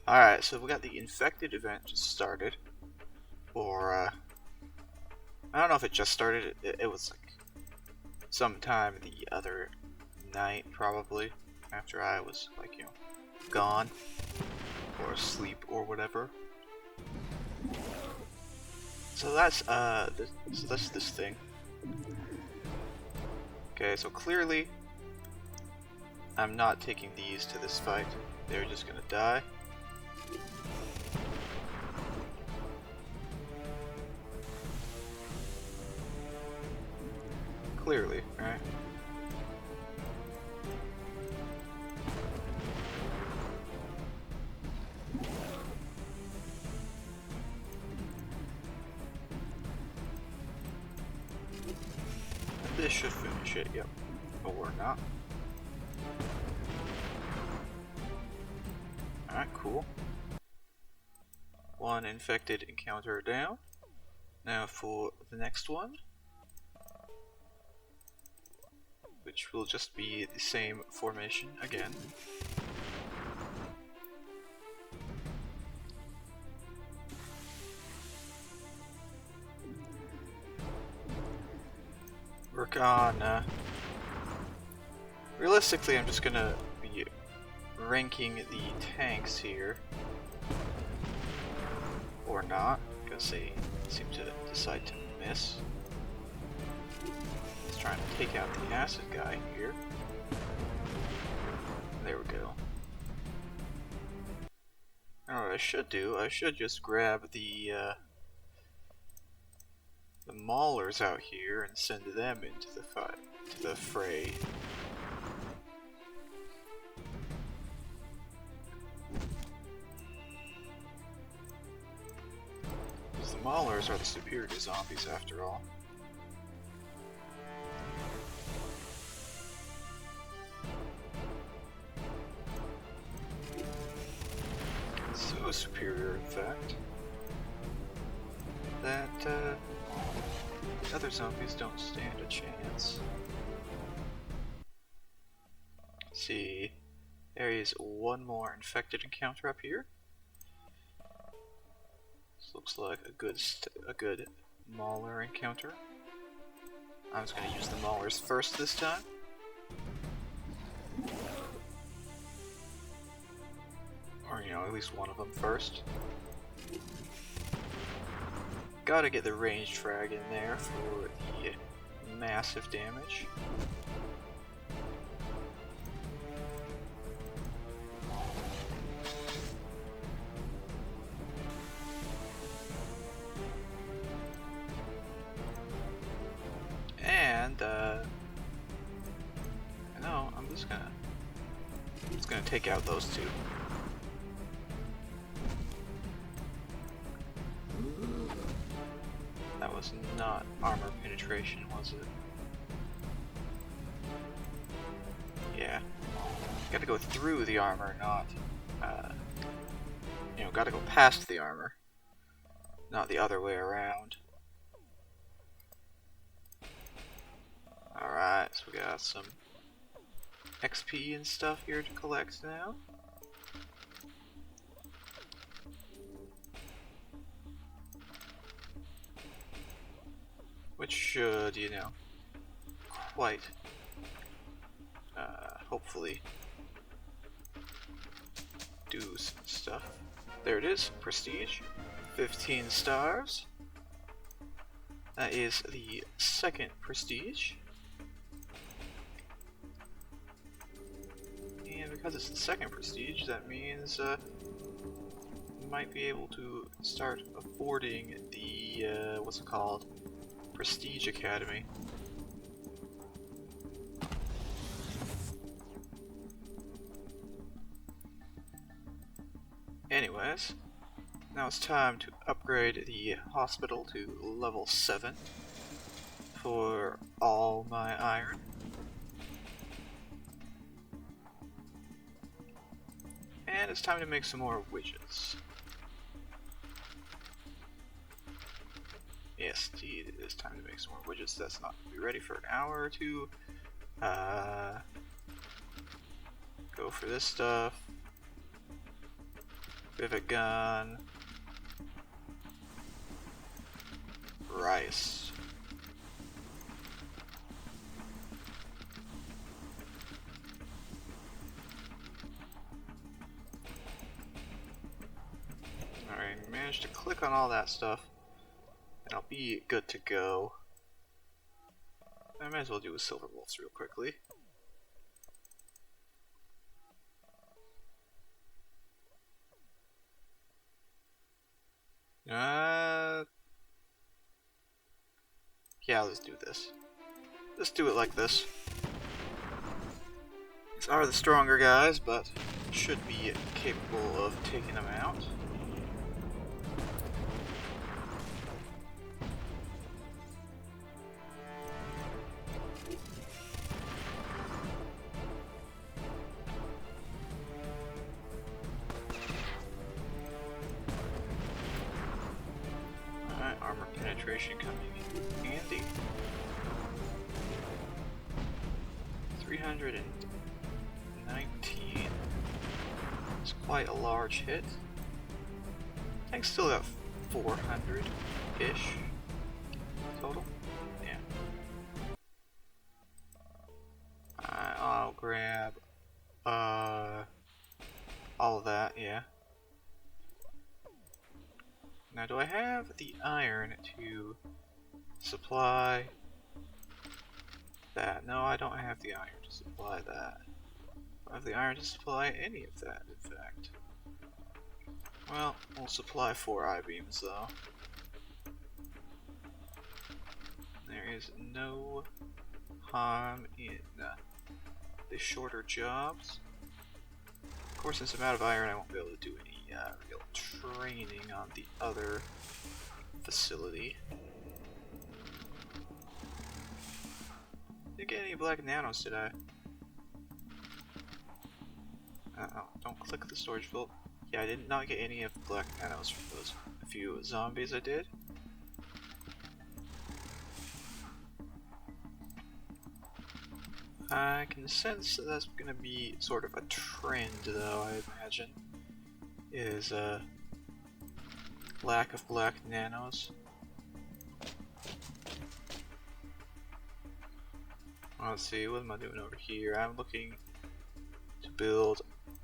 Alright, so we got the infected event just started. Or, I don't know if it just started. It was like sometime the other night, probably. After I was, like, gone. Or asleep or whatever. So that's, this thing. Okay, so clearly I'm not taking these to this fight. They're just gonna die. Clearly, right? This should finish it, yep. Or not. Alright, cool. One infected encounter down. Now for the next one, which will just be the same formation again. Work on, realistically, I'm just gonna be ranking the tanks here. Or not, because they seem to decide to miss. Let's try and take out the acid guy here. There we go. Now what I should do, I should just grab the maulers out here and send them into the fight, to the fray. Because the maulers are the superior zombies after all. So superior, in fact, that other zombies don't stand a chance. Let's see, there is one more infected encounter up here. This looks like a good mauler encounter. I'm just gonna use the maulers first this time. Or, at least one of them first. Gotta get the ranged frag in there for the massive damage. And, no, I'm just gonna take out those two. That was not armor penetration, was it? Yeah. Gotta go through the armor, not, gotta go past the armor. Not the other way around. Alright, so we got some XP and stuff here to collect now. Which should, quite, hopefully do some stuff. There it is, prestige, 15 stars. That is the second prestige. And because it's the second prestige, that means we might be able to start affording the, what's it called? Prestige Academy. Anyways, now it's time to upgrade the hospital to level 7 for all my iron. And it's time to make some more widgets. Yes, indeed, it is time to make some more widgets. That's not going to be ready for an hour or two. Go for this stuff. Pivot gun. Rice. Alright, managed to click on all that stuff. And I'll be good to go. I might as well do a silver wolves real quickly. Yeah, let's do this. Let's do it like this. These are the stronger guys, but should be capable of taking them out. Alright, armor penetration coming in handy. 319. It's quite a large hit. Tank's still got 400-ish total. Yeah. I'll grab all of that, yeah. Now do I have the iron to supply that? No, I don't have the iron to supply that. I don't have the iron to supply any of that, in fact. Well, we'll supply 4 I-beams though. There is no harm in the shorter jobs. Of course, since I'm out of iron, I won't be able to do any real training on the other facility. Didn't get any black nanos, did I? Don't click the storage vault. Yeah, I did not get any of the black nanos from those few zombies I did. I can sense that that's gonna be sort of a trend, though, I imagine. Is lack of black nanos. Let's see, what am I doing over here? I'm looking to build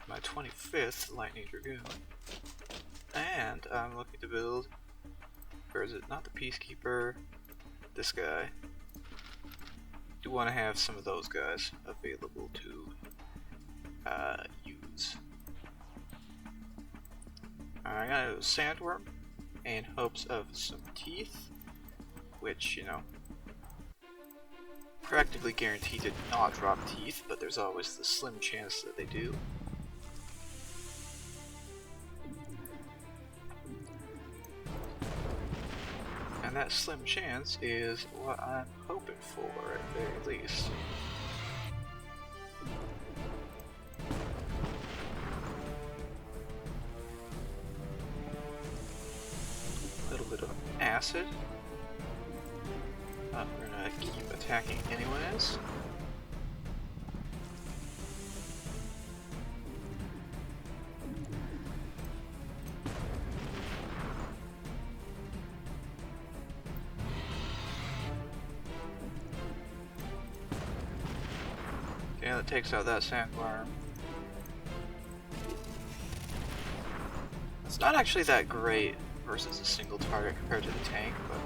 my 25th Lightning Dragoon. And I'm looking to build, or is it not the Peacekeeper? This guy. Do want to have some of those guys available to use. I got a sandworm in hopes of some teeth, which, you know, practically guaranteed to not drop teeth, but there's always the slim chance that they do. And that slim chance is what I'm hoping for, at the very least. A little bit of acid. We're gonna keep attacking anyways. Yeah, that takes out that sandworm. It's not actually that great versus a single target compared to the tank, but...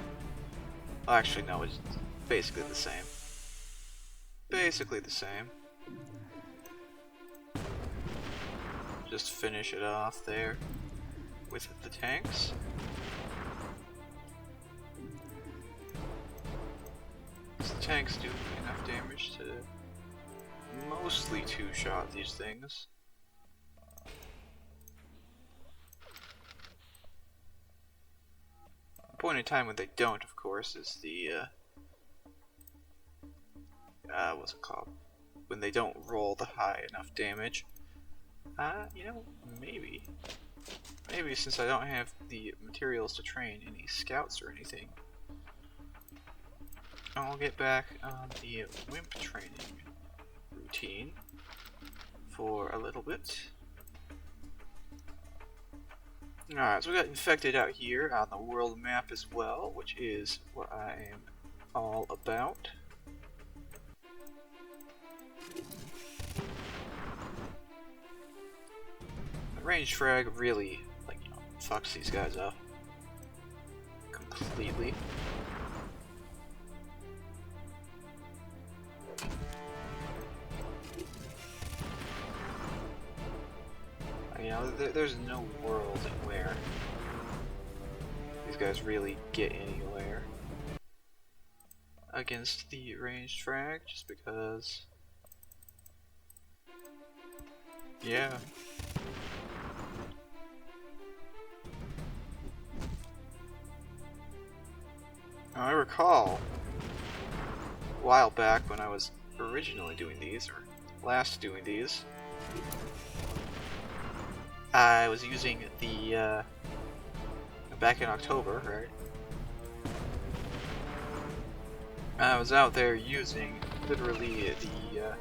Well, actually, no, it's basically the same. Basically the same. Just finish it off there with the tanks. The tanks do enough damage to mostly two-shot these things. The point in time when they don't, of course, is the what's it called? When they don't roll the high enough damage. You know, maybe since I don't have the materials to train any scouts or anything, I'll get back on the wimp training routine for a little bit. Alright, so we got infected out here on the world map as well, which is what I am all about. The range frag really, like, you know, fucks these guys up completely. You know, there's no world where these guys really get anywhere against the ranged frag, just because, yeah. Now, I recall a while back when I was originally doing these, or last doing these, I was using the, back in October, right? I was out there using literally the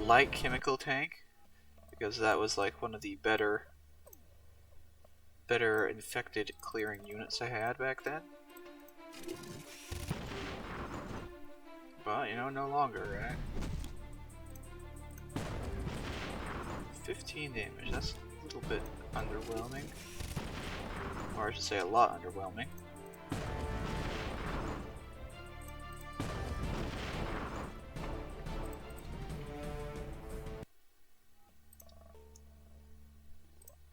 light chemical tank, because that was like one of the better infected clearing units I had back then. But, you know, no longer, right? 15 damage, that's a little bit underwhelming. Or I should say a lot underwhelming.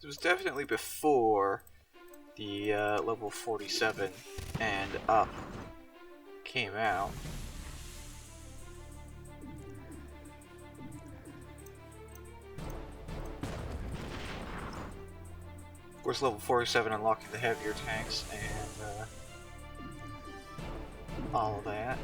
It was definitely before the level 47 and up came out. Of course, level 47 unlocking the heavier tanks and all of that.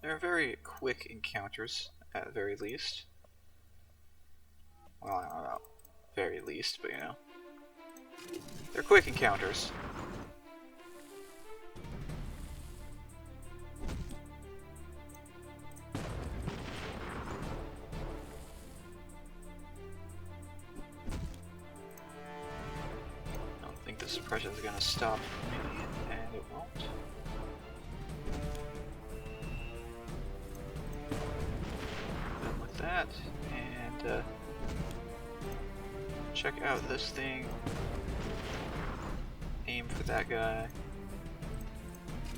They're very quick encounters, at the very least. Well, I don't know, very least, but you know. They're quick encounters. I don't think the suppression's gonna stop me, and it won't. That and check out this thing. Aim for that guy.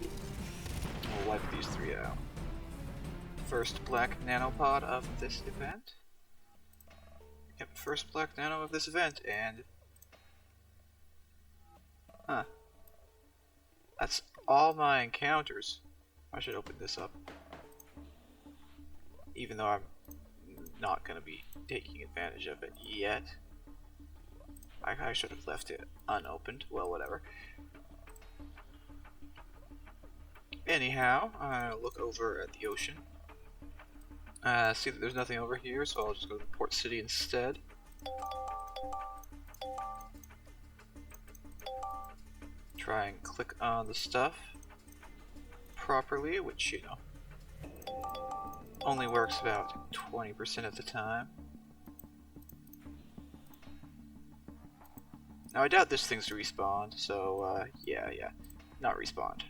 We'll wipe these three out. First black nanopod of this event. Yep, first black nano of this event, and huh. That's all my encounters. I should open this up. Even though I'm not going to be taking advantage of it yet. I should have left it unopened. Well, whatever. Anyhow, I look over at the ocean. See that there's nothing over here, so I'll just go to Port City instead. Try and click on the stuff properly, which, you know, only works about 20% of the time. Now I doubt this thing's respawned, so yeah, not respawned.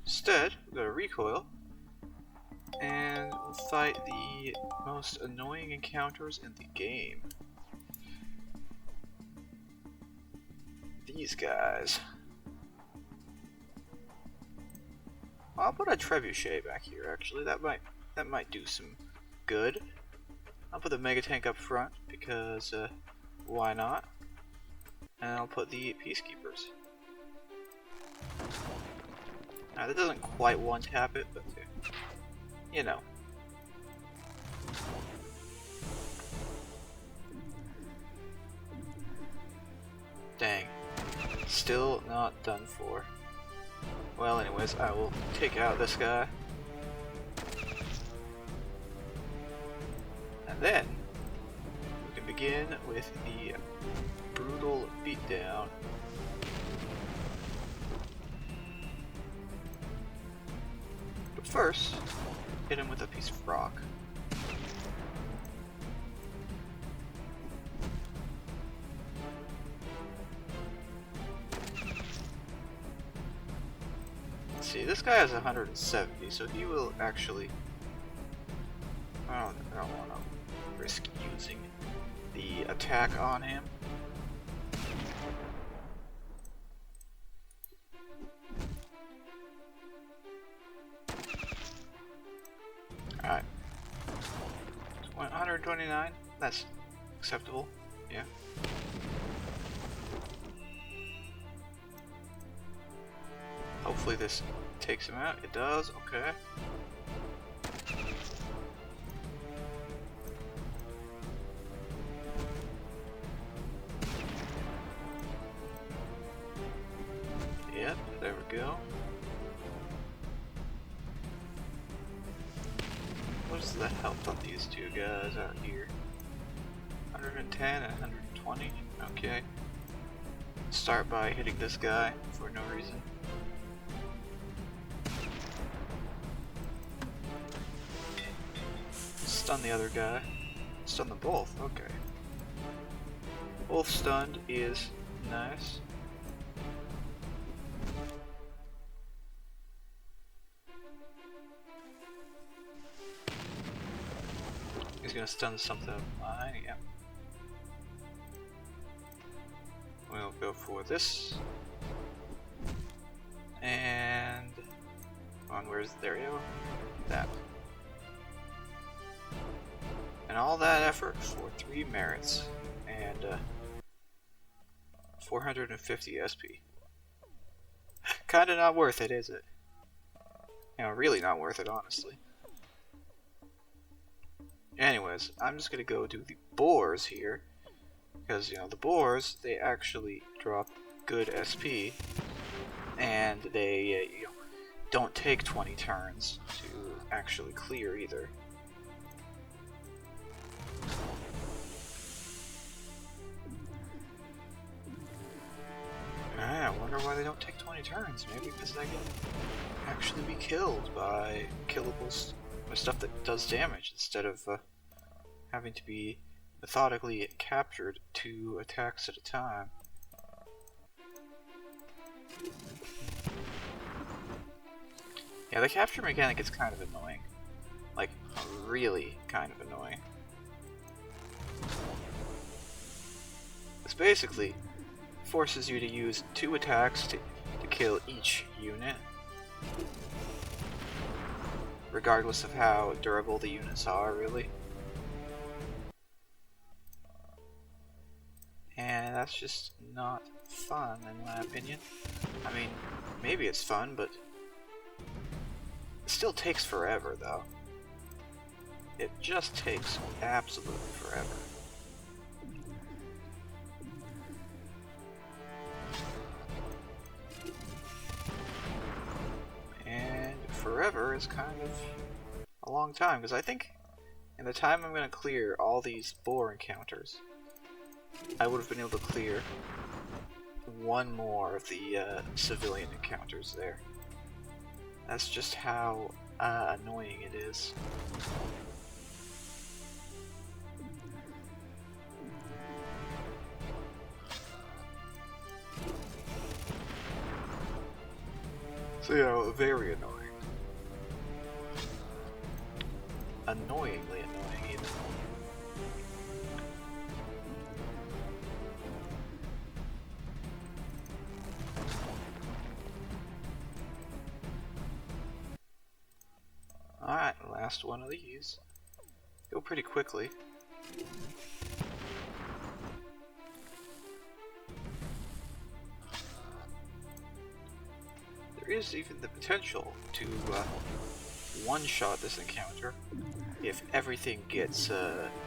Instead, we'll go to recoil, and we'll fight the most annoying encounters in the game. These guys. I'll put a trebuchet back here. Actually, that might do some good. I'll put the mega tank up front because why not? And I'll put the peacekeepers. Now that doesn't quite one tap it, but you know. Dang. Still not done for. Well, anyways, I will take out this guy. And then we can begin with the brutal brutal beatdown. But first, hit him with a piece of rock. Let's see, this guy has 170, so he will actually... I don't want to risk using the attack on him. Alright. 129? That's acceptable. Yeah. Hopefully this takes him out. It does. Okay. Yep, there we go. What's the health on these two guys out here? 110 and 120? Okay. Start by hitting this guy for no reason. Stun the other guy. Stun them both, okay. Both stunned is nice. He's gonna stun something behind, yeah. We'll go for this. And there we go. That. And all that effort for 3 merits and 450 SP. Kinda not worth it, is it? You know, really not worth it, honestly. Anyways, I'm just gonna go do the boars here, because you know the boars, they actually drop good SP, and they you know, don't take 20 turns to actually clear either. I wonder why they don't take 20 turns. Maybe because they can actually be killed by killables, by stuff that does damage, instead of having to be methodically captured 2 attacks at a time. Yeah, the capture mechanic is kind of annoying. Like, really kind of annoying. It's basically forces you to use 2 attacks to kill each unit, regardless of how durable the units are, really. And that's just not fun, in my opinion. I mean, maybe it's fun, but it still takes forever, though. It just takes absolutely forever. And forever is kind of a long time, because I think in the time I'm going to clear all these boar encounters, I would have been able to clear 1 more of the civilian encounters there. That's just how annoying it is. So yeah, very annoying. Annoyingly annoying, even. Alright, last one of these. Go pretty quickly. There is even the potential to one-shot this encounter if everything gets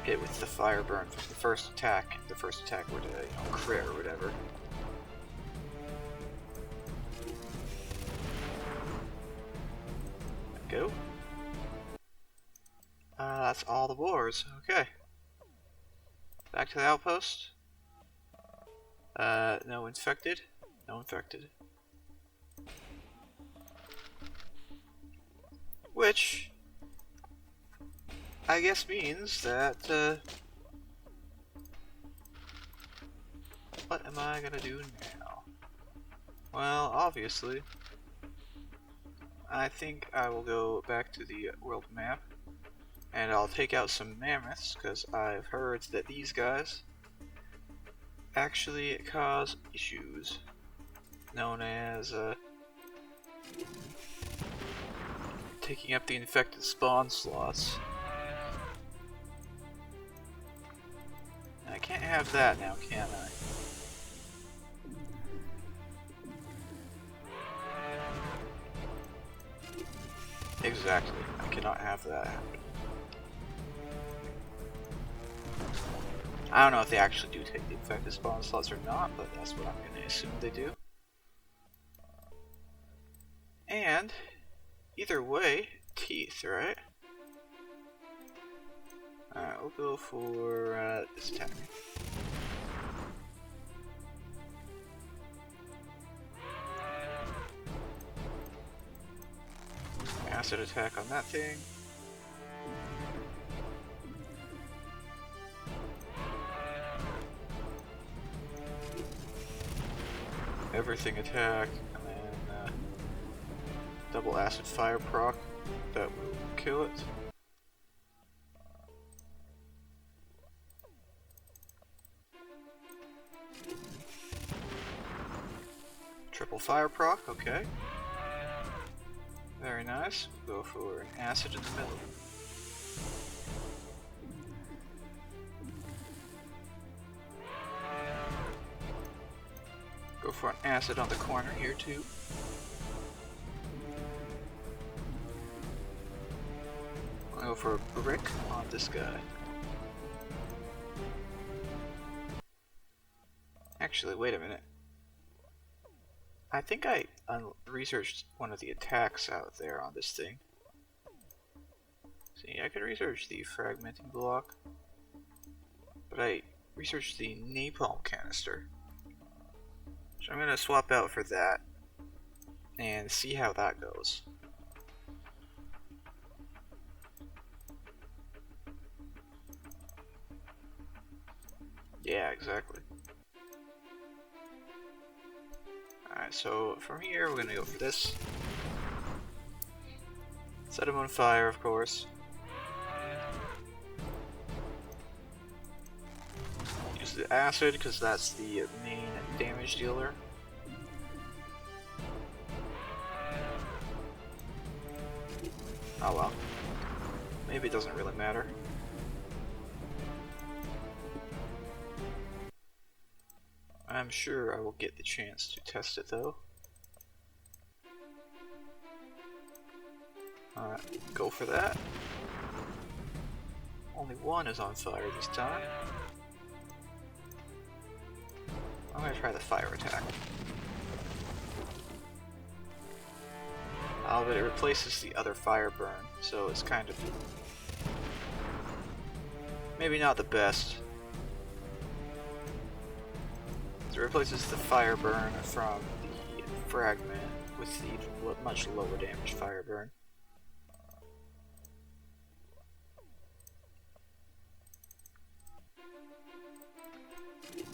hit with the fire burn from the first attack. If the first attack were to, you know, crit or whatever. Go. That's all the boars. Okay. Back to the outpost. No infected. No infected. Which, I guess means that, what am I gonna do now? Well, obviously, I think I will go back to the world map, and I'll take out some mammoths, because I've heard that these guys actually cause issues, known as, taking up the infected spawn slots. I can't have that now, can I? Exactly, I cannot have that happen. I don't know if they actually do take the infected spawn slots or not, but that's what I'm going to assume they do. And, either way, teeth, right? Alright, we'll go for this attack. Acid attack on that thing. Everything attack, and then double acid fire proc. That will kill it. Triple fire proc, okay. Very nice. We'll go for an acid in the middle. Go for an acid on the corner here too. I'll go for a brick on this guy. Actually, wait a minute. I think I researched one of the attacks out there on this thing. See, I could research the fragmenting block, but I researched the napalm canister. So I'm gonna swap out for that and see how that goes. Yeah, exactly. Alright, so from here we're gonna go for this. Set him on fire, of course. Use the acid, because that's the main damage dealer. Oh well. Maybe it doesn't really matter. I'm sure I will get the chance to test it though. Alright, go for that. Only one is on fire this time. I'm gonna try the fire attack. Oh, but it replaces the other fire burn, so it's kind of maybe not the best. It replaces the fire burn from the fragment with the much lower damage fire burn.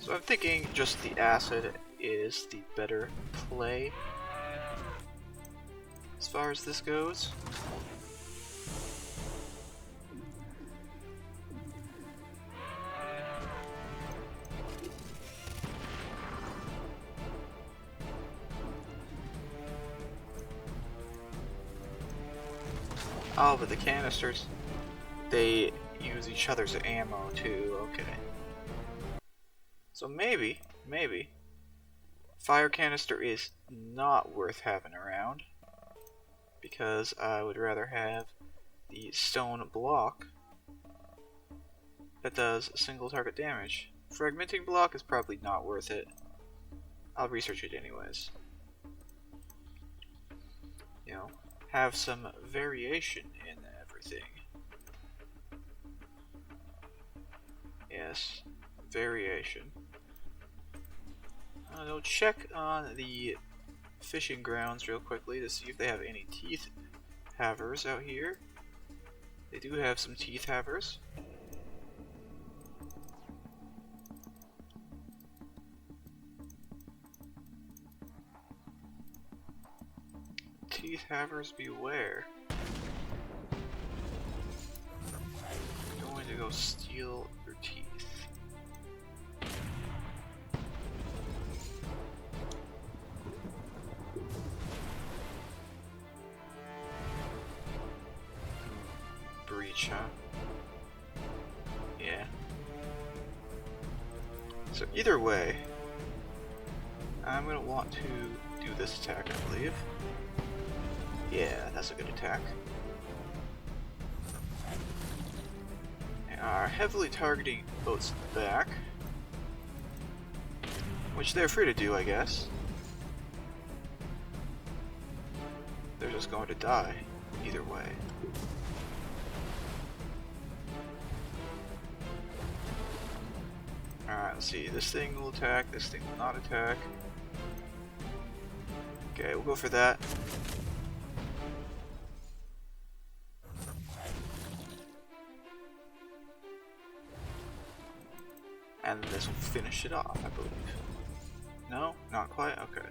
So I'm thinking just the acid is the better play as far as this goes. Oh, but the canisters, they use each other's ammo too, okay. So maybe, fire canister is not worth having around, because I would rather have the stone block that does single target damage. Fragmenting block is probably not worth it. I'll research it anyways. You know, have some variation in everything. Yes, variation. go check on the fishing grounds real quickly to see if they have any teeth havers out here. They do have some teeth havers. Teeth havers beware. I'm going to go steal your teeth. Breach, huh? Yeah. So either way, I'm gonna want to do this attack, I believe. Yeah, that's a good attack. They are heavily targeting boats in the back, which they're free to do, I guess. They're just going to die either way. Alright, let's see. This thing will attack, this thing will not attack. Okay, we'll go for that. And this will finish it off, I believe. No? Not quite? Okay.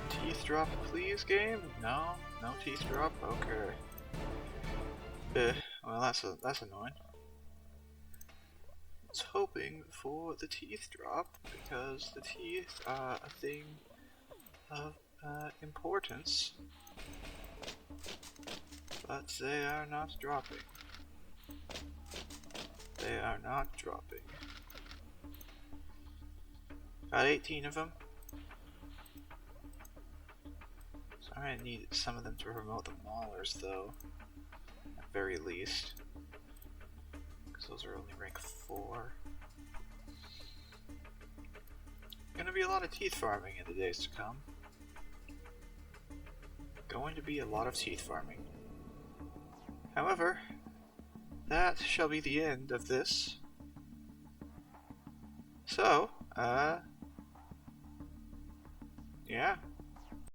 Teeth drop, please, game? No? No teeth drop? Okay. Well, that's annoying. I was hoping for the teeth drop, because the teeth are a thing of importance. But they are not dropping. They are not dropping. Got 18 of them. So I'm gonna need some of them to promote the maulers, though. At very least. Because those are only rank 4. Gonna be a lot of teeth farming in the days to come. Going to be a lot of teeth farming. However, that shall be the end of this. So, yeah.